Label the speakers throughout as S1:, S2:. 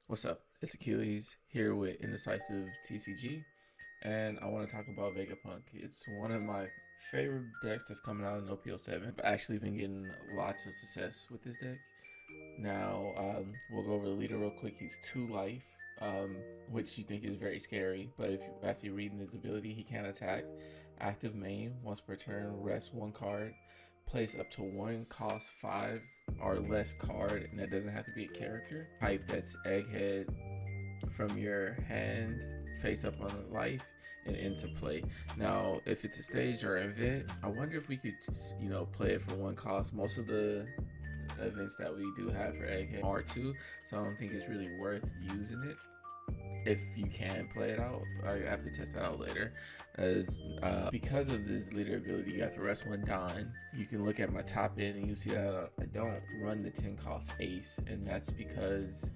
S1: What's up? It's Achilles here with Indecisive TCG, and I want to talk about Vega Punk. It's one of my favorite decks that's coming out in OP07. I've actually been getting lots of success with this deck. Now, we'll go over the leader real quick. He's 2 life, which you think is very scary, but after you're reading his ability, he can attack. Active main, once per turn, rest 1 card, place up to 1 cost 5 or less card, and that doesn't have to be a character. Type that's Egghead from your hand face up on life and into play. Now, if it's a stage or an event, I wonder if we could, play it for 1 cost. Most of the events that we do have for Egghead are 2, so I don't think it's really worth using it. If you can play it out, I have to test that out later. Because of this leader ability, you have to rest 1 Don. You can look at my top end and you see that I don't run the 10 cost ace, and that's because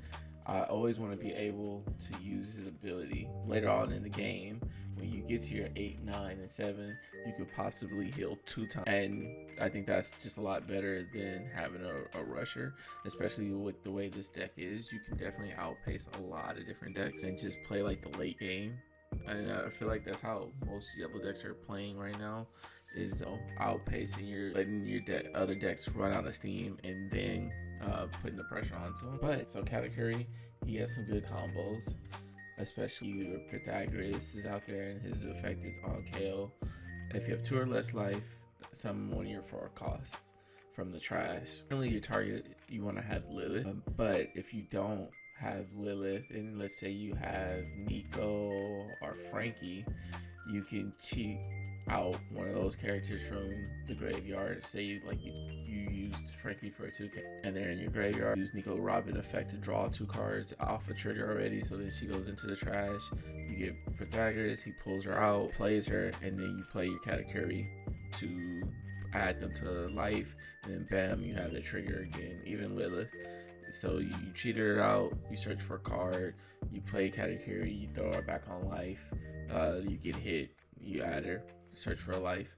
S1: I always want to be able to use his ability later on in the game. When you get to your 8, 9, and 7, you could possibly heal 2 times. And I think that's just a lot better than having a rusher, especially with the way this deck is. You can definitely outpace a lot of different decks and just play like the late game. And I feel like that's how most yellow decks are playing right now, is outpacing your letting your other decks run out of steam and then putting the pressure onto him. But so Katakuri, he has some good combos, especially your Pythagoras is out there and his effect is on KO. If you have 2 or less life, summon 1 of your 4 costs from the trash. Currently, your target you want to have Lilith, but if you don't have Lilith, and let's say you have Nico or Frankie, you can cheat out one of those characters from the graveyard. Say you used Frankie for a 2K and they're in your graveyard. Use Nico Robin effect to draw 2 cards off a trigger already, so then she goes into the trash. You get Pythagoras, he pulls her out, plays her, and then you play your Katakuri to add them to life, and then bam, you have the trigger again. Even Lilith. So you cheated her out, you search for a card, you play Katakuri, you throw her back on life, you get hit, you add her, search for a life.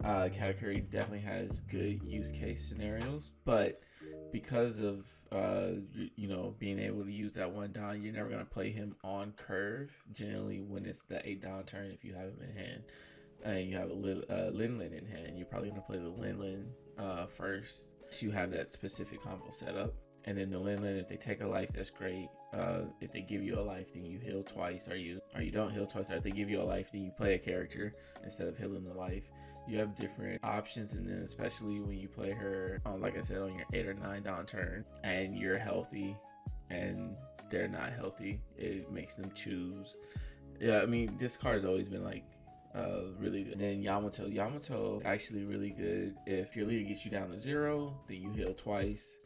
S1: Katakuri definitely has good use case scenarios, but because of being able to use that 1 Don, you're never gonna play him on curve. Generally, when it's the 8 Don turn, if you have him in hand and you have a Lin Lin in hand, you're probably gonna play the Lin Lin first. So you have that specific combo set up. And then the Lin Lin, if they take a life, that's great. If they give you a life, then you heal twice, or you don't heal twice. Or if they give you a life, then you play a character instead of healing the life. You have different options, and then especially when you play her, like I said, on your 8 or 9 down turn, and you're healthy, and they're not healthy, it makes them choose. Yeah, I mean, this card has always been like really good. And then Yamato actually really good. If your leader gets you down to 0, then you heal twice.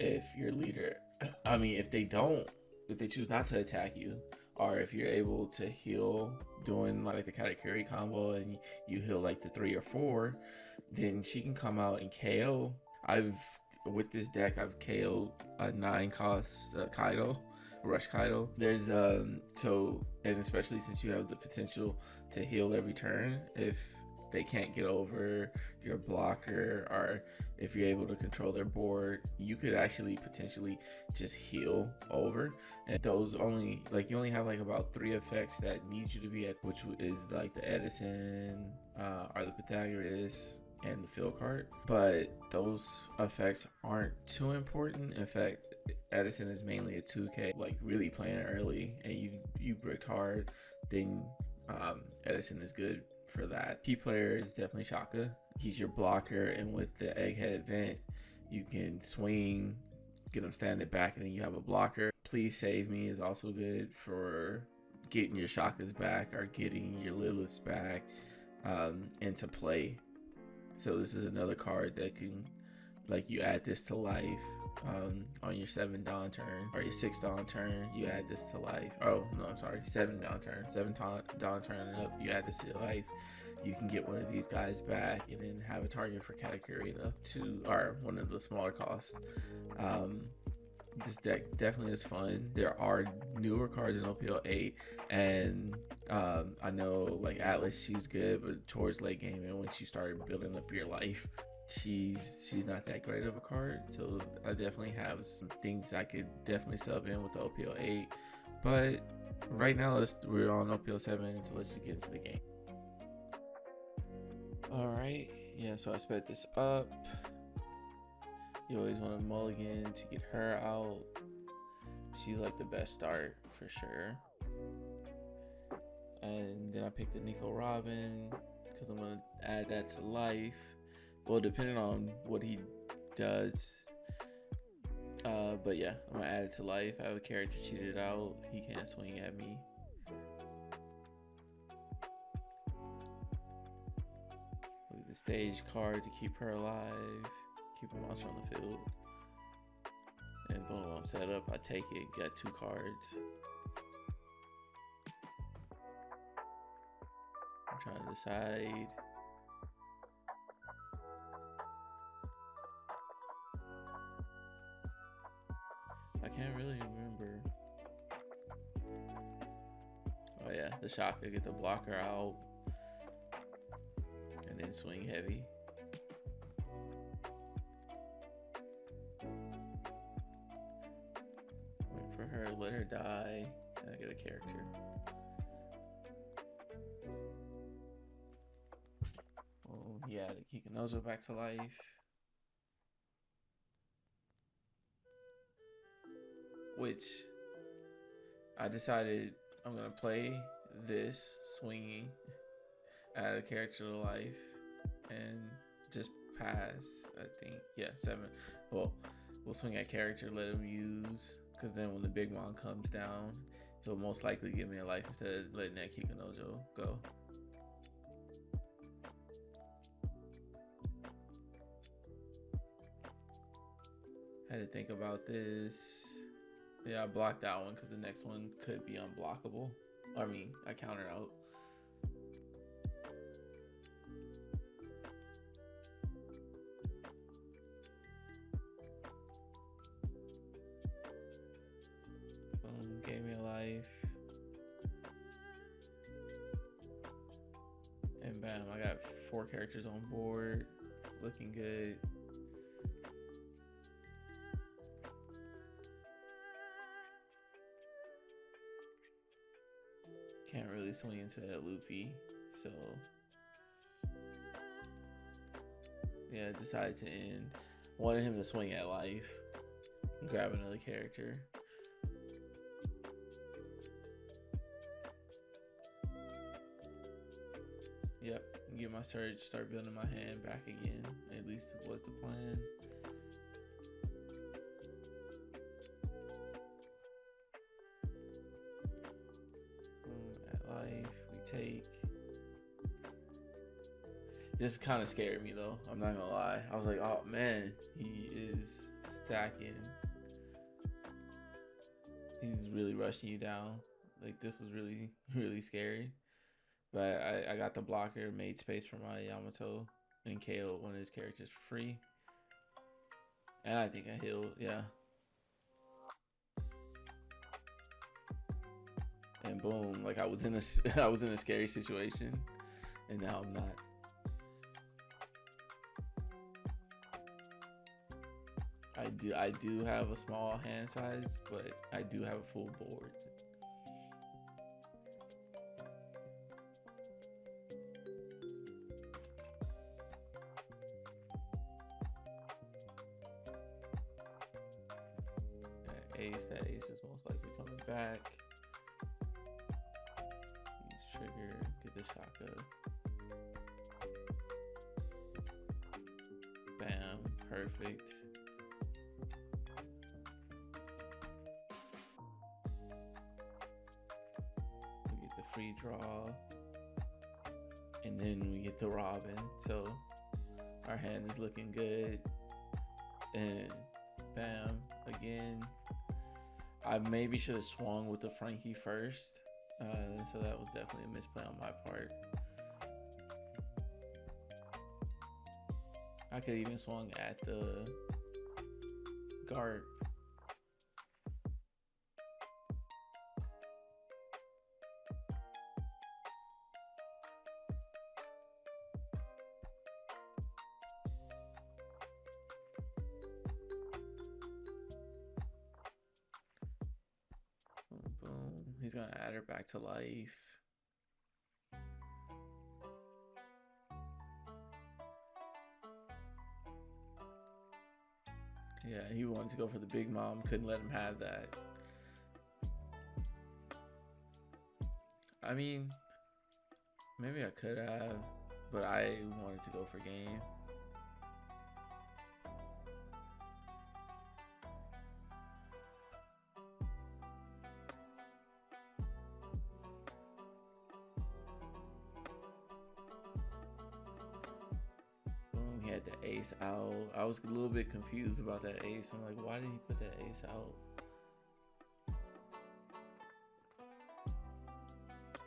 S1: If your leader, if they choose not to attack you, or if you're able to heal doing like the Katakuri combo and you heal like the 3 or 4, then she can come out and KO. With this deck, I've KO'd a 9 cost Kaido, Rush Kaido. There's and especially since you have the potential to heal every turn, if they can't get over your blocker, or if you're able to control their board, you could actually potentially just heal over. And those you only have like about 3 effects that need you to be at, which is like the Edison, or the Pythagoras, and the field card. But those effects aren't too important. In fact, Edison is mainly a 2K, like really playing early and you bricked hard, then Edison is good for that. Key player is definitely Shaka. He's your blocker, and with the Egghead event, you can swing, get him standing back, and then you have a blocker. Please Save Me is also good for getting your Shakas back or getting your Liliths back into play. So this is another card that can, like, you add this to life on your 7 Dawn turn, or your 6 Dawn turn, you add this to life. Oh no, I'm sorry, 7 Dawn turn, 7 Dawn turn and up, you add this to life. You can get one of these guys back and then have a target for Katakuri to or one of the smaller costs. This deck definitely is fun. There are newer cards in OP08, and I know like Atlas, she's good, but towards late game and when she started building up your life, she's not that great of a card, so I definitely have some things I could definitely sub in with the OP08. But right now, we're on OP07, so let's just get into the game. All right, yeah. So I sped this up. You always want to mulligan to get her out. She's like the best start for sure. And then I picked the Nico Robin because I'm gonna add that to life. Well, depending on what he does. But yeah, I'm gonna add it to life. I have a character cheated out. He can't swing at me. With the stage card to keep her alive. Keep a monster on the field. And boom, I'm set up. I take it, got 2 cards. I'm trying to decide. I can't really remember. Oh yeah, the shocker, get the blocker out. And then swing heavy. Wait for her, let her die. And I get a character. Oh, he added Kikanozo back to life. Which I decided I'm gonna play this swinging, add a character to life, and just pass. I think, yeah, 7. Well, we'll swing at character, let him use, because then when the big one comes down, he'll most likely give me a life instead of letting that Kikanojo go. Had to think about this. Yeah, I blocked that one because the next one could be unblockable. I mean, I countered out. Gave me a life. And bam, I got 4 characters on board. Looking good. Can't really swing into that Luffy, so yeah, decided to end. Wanted him to swing at life, grab another character. Yep, get my surge, start building my hand back again. At least it was the plan. At life, we take. This kind of scared me though, I'm not gonna lie. I was like, oh man, he is stacking. He's really rushing you down. Like, this was really, really scary. But I got the blocker, made space for my Yamato, and KO'd one of his characters for free. And I think I healed, yeah. And boom, like I was in a scary situation, and now I'm not. I do have a small hand size, but I do have a full board. That ace is most likely coming back. Use trigger, get the shotgun. Bam, perfect. We get the free draw, and then we get the Robin. So our hand is looking good. And bam, again. I maybe should have swung with the Frankie first, so that was definitely a misplay on my part. I could even swung at the Garp. He's gonna add her back to life. Yeah, he wanted to go for the big mom. Couldn't let him have that. I mean, maybe I could have, but I wanted to go for game. Boom, he had the ace out. I was a little bit confused about that ace. I'm like, why did he put that ace out?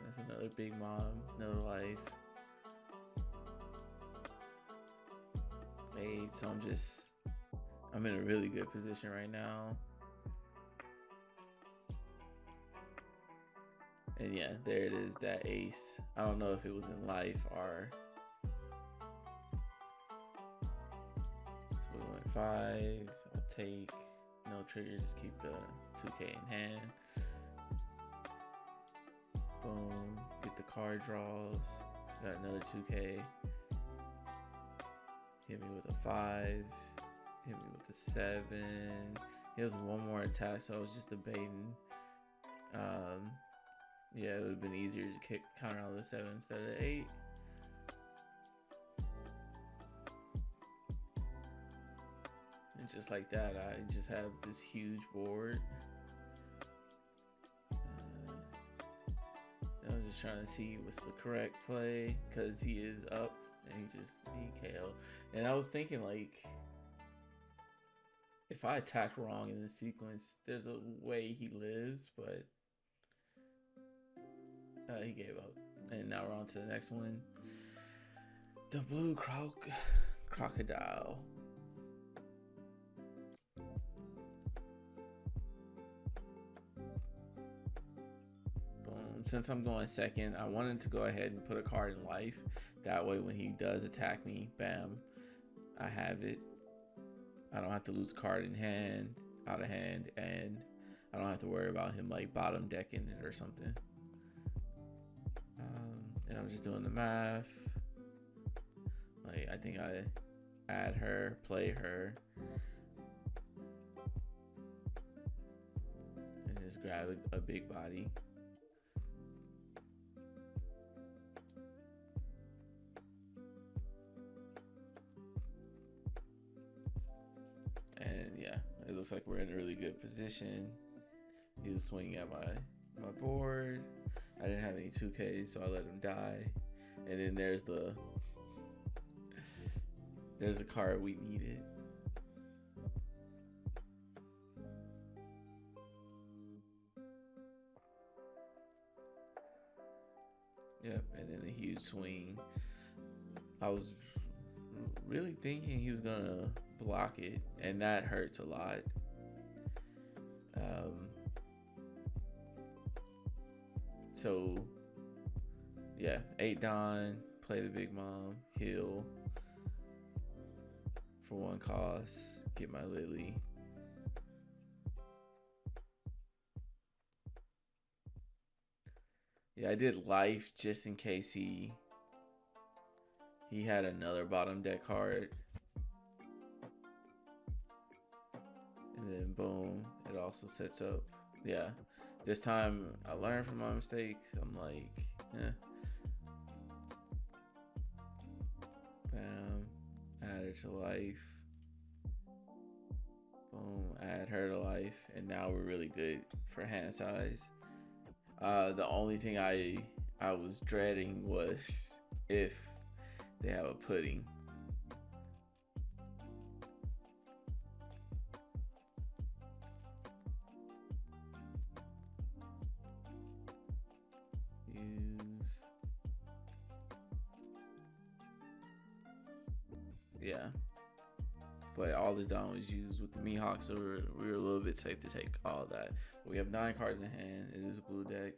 S1: That's another big mom, another life. 8, so I'm in a really good position right now. And yeah, there it is, that ace. I don't know if it was in life or... So we went 5, I'll take, no trigger, just keep the 2K in hand. Boom, get the card draws, got another 2K. Hit me with a 5, hit me with a 7. He has one more attack, so I was just debating. Yeah, it would have been easier to counter all the 7 instead of 8. And just like that, I just have this huge board. I'm just trying to see what's the correct play, because he is up and he KO. And I was thinking, like, if I attack wrong in the sequence, there's a way he lives, but he gave up. And now we're on to the next one. The blue crocodile. Boom. Since I'm going second, I wanted to go ahead and put a card in life. That way when he does attack me, bam, I have it. I don't have to lose a card in hand, out of hand, and I don't have to worry about him like bottom decking it or something. And I'm just doing the math. Like, I think I add her, play her, and just grab a big body. And yeah, it looks like we're in a really good position. He was swinging at my board. I didn't have any 2Ks, so I let him die. And then there's the card we needed. Yep, and then a huge swing. I was really thinking he was gonna block it, and that hurts a lot. So yeah, 8 Don, play the big mom, heal for 1 cost, get my Lily. Yeah, I did life just in case he had another bottom deck card. And then boom, it also sets up. Yeah, this time I learned from my mistake. I'm like, bam, add her to life. Boom, add her to life. And now we're really good for hand size. The only thing I was dreading was if they have a pudding. Yeah, but all this down was used with the Mihawk, so we were a little bit safe to take all that. We have 9 cards in hand. It is a blue deck.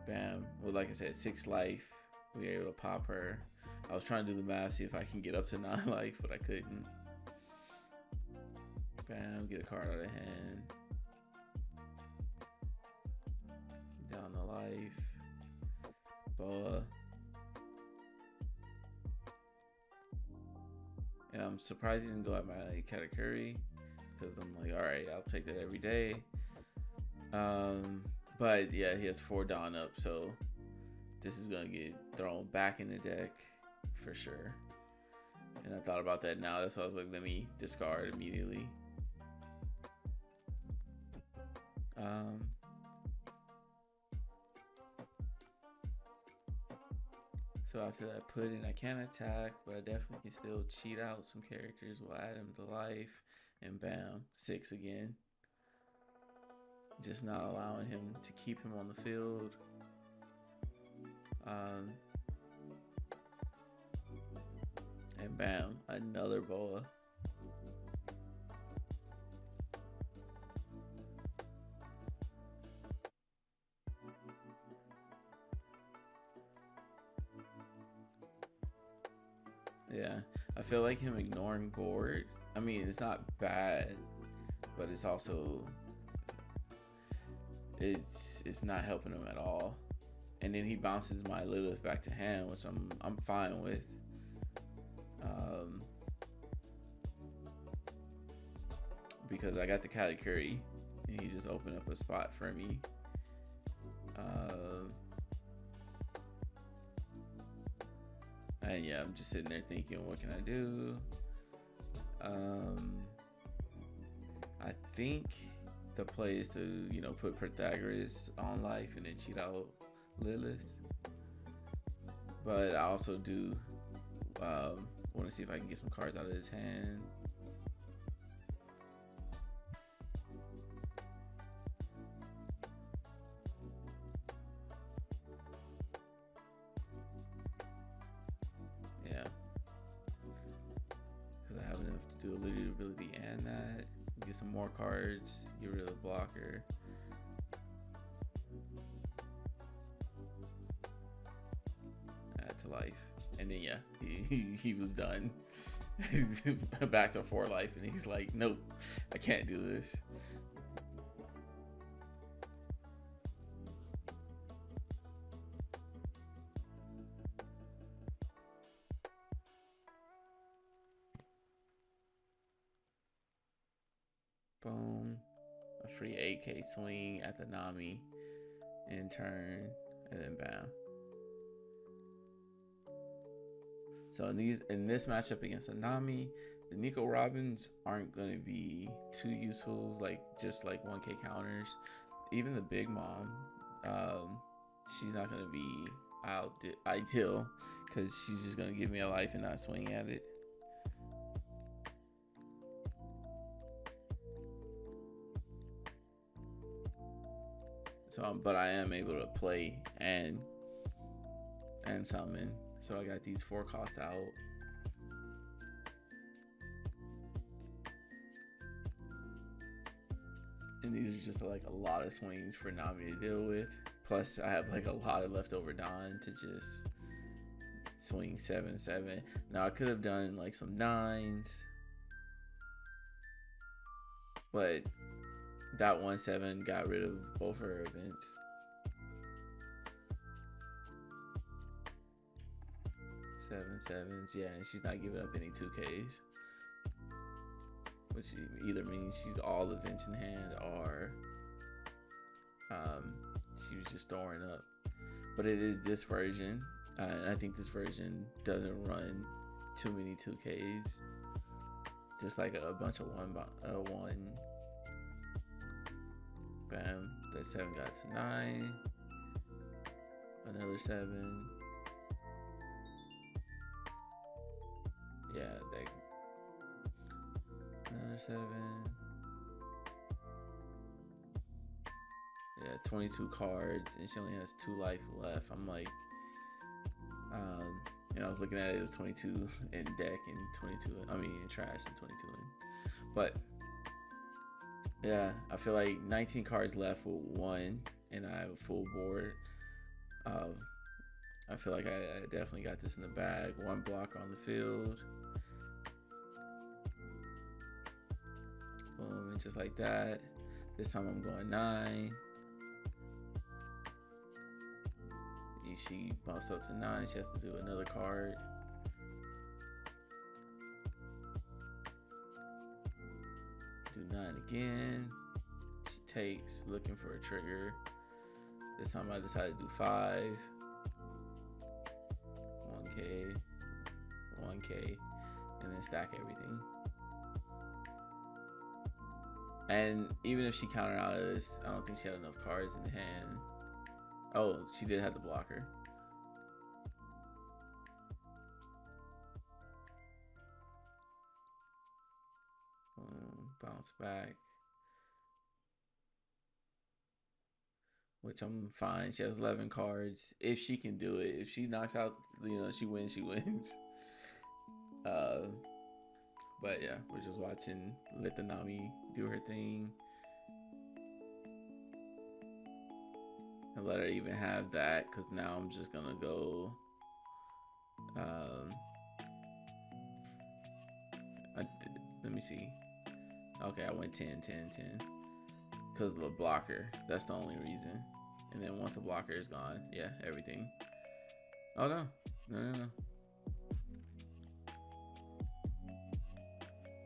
S1: Bam. Well, like I said, 6 life. We were able to pop her. I was trying to do the math, see if I can get up to 9 life, but I couldn't. Bam. Get a card out of hand. down the life. Boa. And I'm surprised he didn't go at my Katakuri, because I'm like, all right, I'll take that every day. But yeah, he has 4 Dawn up, so this is gonna get thrown back in the deck for sure. And I thought about that now. That's why I was like, let me discard immediately. So after that pudding, I can attack, but I definitely can still cheat out some characters. We'll add him to life, and bam, 6 again. Just not allowing him to keep him on the field. And bam, another boa. Yeah, I feel like him ignoring board. I mean, it's not bad, but it's also it's not helping him at all. And then he bounces my Lilith back to hand, which I'm fine with. Because I got the Katakuri, and he just opened up a spot for me. And yeah, I'm just sitting there thinking, what can I do? I think the play is to, you know, put Pythagoras on life and then cheat out Lilith. But I also do want to see if I can get some cards out of his hand. Yeah, because I have enough to do eluded ability and that. Get some more cards, get rid of the blocker. Add to life. And then yeah, he was done. Back to 4 life, and he's like, nope, I can't do this. Boom. A free 8K swing at the Nami in turn, and then bam. So in this matchup against the Nami, the Nico Robins aren't going to be too useful, like just like 1K counters. Even the Big Mom, she's not going to be ideal, because she's just going to give me a life and not swing at it. So, but I am able to play and summon. So I got these 4 costs out. And these are just like a lot of swings for Nami to deal with. Plus I have like a lot of leftover Dawn to just swing 7/7. Now I could have done like some 9s, but that 1/7 got rid of both her events. 7/7s, yeah, and she's not giving up any 2Ks, which either means she's all events in hand, or she was just storing up. But it is this version, and I think this version doesn't run too many 2Ks. Just like a bunch of one. Bam, that 7 got to 9. Another 7. Yeah, another 7. Yeah, 22 cards, and she only has 2 life left. I'm like, and I was looking at it, it was 22 in deck and 22, in trash and 22 in. But yeah, I feel like 19 cards left with 1, and I have a full board. I feel like I definitely got this in the bag. 1 blocker on the field. Boom, and just like that. This time I'm going 9. if she bumps up to 9, she has to do another card. Do 9 again. She takes, looking for a trigger. This time I decided to do 5. 1K, 1K, and then stack everything. And even if she countered out of this, I don't think she had enough cards in hand. Oh, she did have the blocker. Bounce back. Which I'm fine. She has 11 cards. If she can do it. If she knocks out, she wins, she wins. But yeah, we're just watching. Let the Nami do her thing. And let her even have that, because now I'm just gonna go let me see. Okay, I went 10 because of the blocker. That's the only reason. And then once the blocker is gone, yeah, everything. Oh no.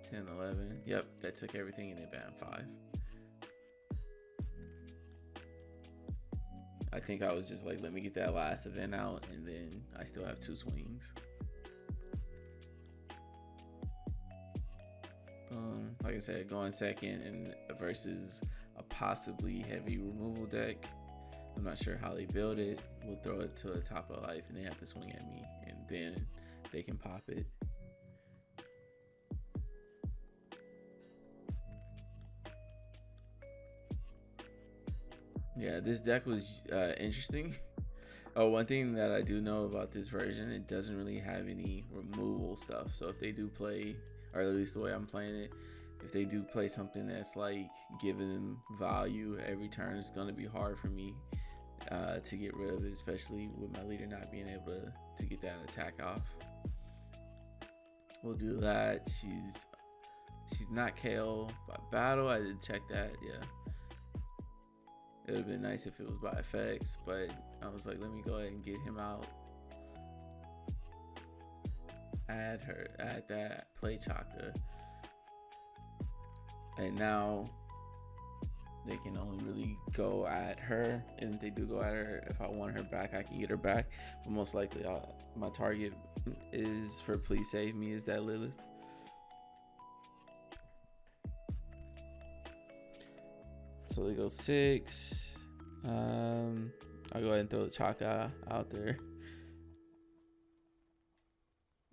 S1: 10, 11. Yep, that took everything, and then bam, 5. I think I was just like, let me get that last event out, and then I still have 2 swings. Like I said, going second and versus a possibly heavy removal deck. I'm not sure how they build it. We'll throw it to the top of life, and they have to swing at me, and then they can pop it. Yeah, this deck was interesting. Oh, one thing that I do know about this version, it doesn't really have any removal stuff. So if they do play, or at least the way I'm playing it, if they do play something that's like giving them value every turn, it's going to be hard for me to get rid of it, especially with my leader not being able to get that attack off. We'll do that. She's not KO by battle. I did check that. Yeah. It would have been nice if it was by effects, but I was like, let me go ahead and get him out. Add that, play Chaka. And now they can only really go at her. And if they do go at her, if I want her back, I can get her back. But most likely, my target is for Please Save Me is that Lilith. So they go 6. I'll go ahead and throw the Chaka out there.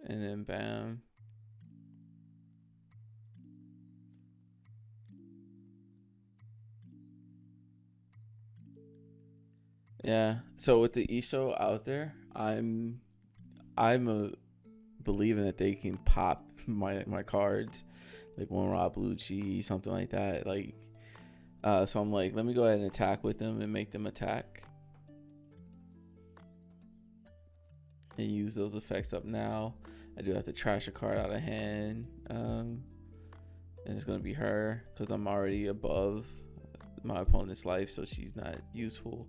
S1: And then bam. Yeah. So with the Isho out there, I'm believing that they can pop my cards, like one Rob Lucci, something like that. Like so I'm like, let me go ahead and attack with them and make them attack. And use those effects up now. I do have to trash a card out of hand. And it's going to be her because I'm already above my opponent's life, so she's not useful.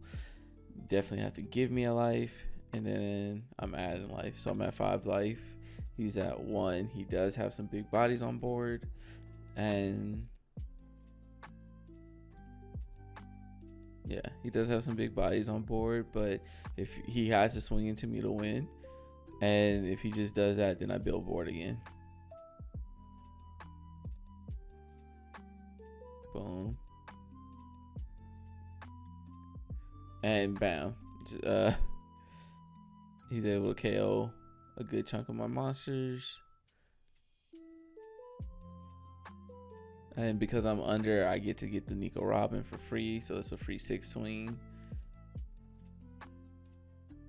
S1: Definitely have to give me a life. And then I'm adding life. So I'm at 5 life. He's at 1. He does have some big bodies on board. And yeah, he does have some big bodies on board, but if he has to swing into me to win, and if he just does that, then I build board again. Boom. And bam. He's able to KO a good chunk of my monsters. And because I'm under, I get to get the Nico Robin for free. So it's a free 6 swing.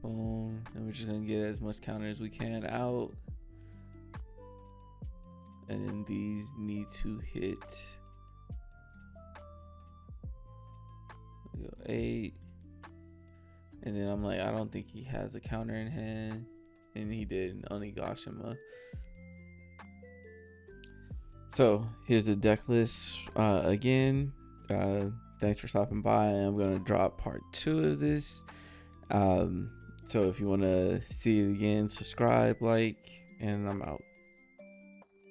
S1: Boom. And we're just going to get as much counter as we can out. And then these need to hit. We go 8. And then I'm like, I don't think he has a counter in hand. And he did. Onigashima. So here's the deck list again. Thanks for stopping by. I'm gonna drop part 2 of this. So if you want to see it again, subscribe, like, and I'm out.